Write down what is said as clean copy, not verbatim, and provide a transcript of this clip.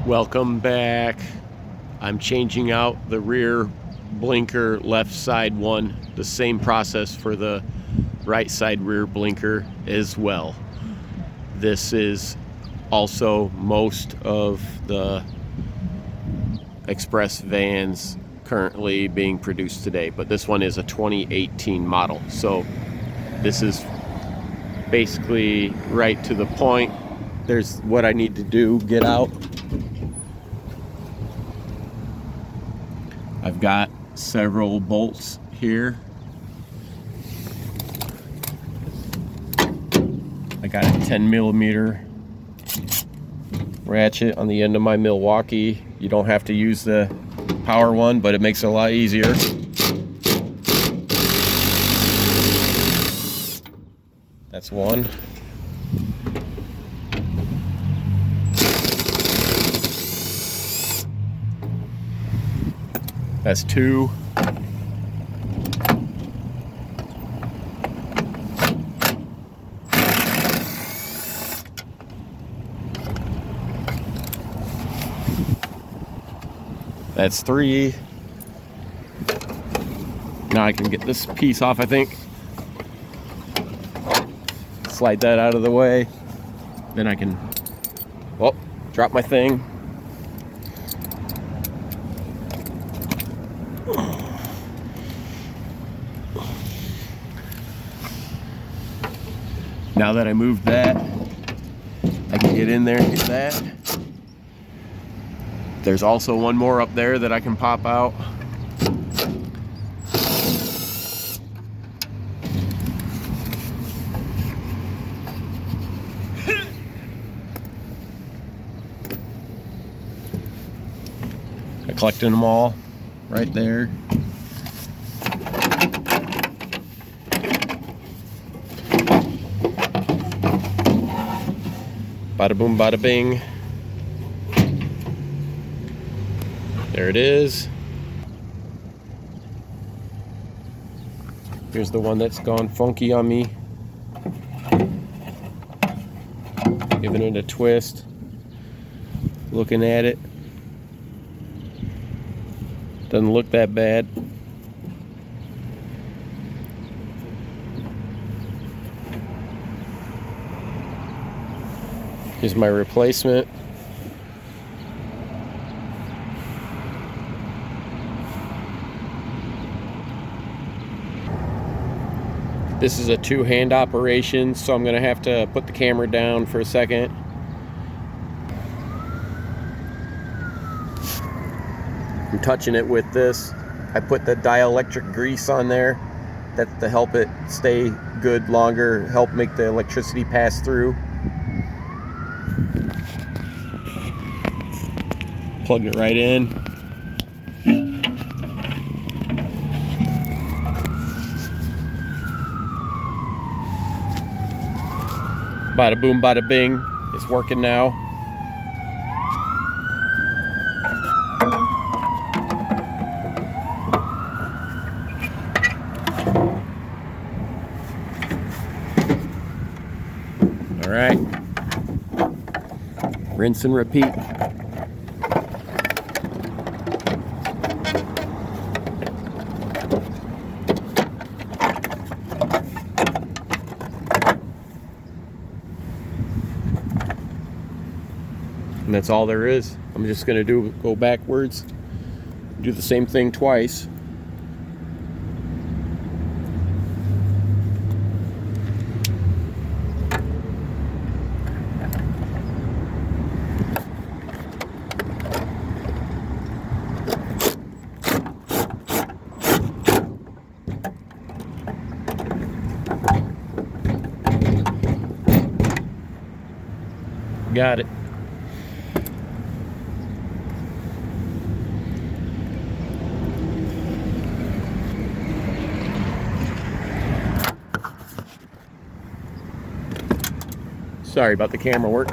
Welcome back. I'm changing out the rear blinker left side one, the same process for the right side rear blinker as well. This is also most of the Express vans currently being produced today, but this one is a 2018 model, so this is basically right to the point. There's what I need to do. Get out. I've got several bolts here. I got a 10mm ratchet on the end of my Milwaukee. You don't have to use the power one, but it makes it a lot easier. That's one. That's two. That's three. Now I can get this piece off, I think. Slide that out of the way. Then I can, oh, drop my thing. Now that I moved that, I can get in there and get that. There's also one more up there that I can pop out. I'm collecting them all right there. Bada boom, bada bing. There it is. Here's the one that's gone funky on me. Giving it a twist. Looking at it. Doesn't look that bad. Here's my replacement. This is a two-hand operation, so I'm gonna have to put the camera down for a second. I'm touching it with this. I put the dielectric grease on there. That's to help it stay good longer, help make the electricity pass through. Plugged it right in. Bada boom, bada bing. It's working now. All right. Rinse and repeat. And that's all there is. I'm just gonna go backwards, do the same thing twice. Got it. Sorry about the camera work.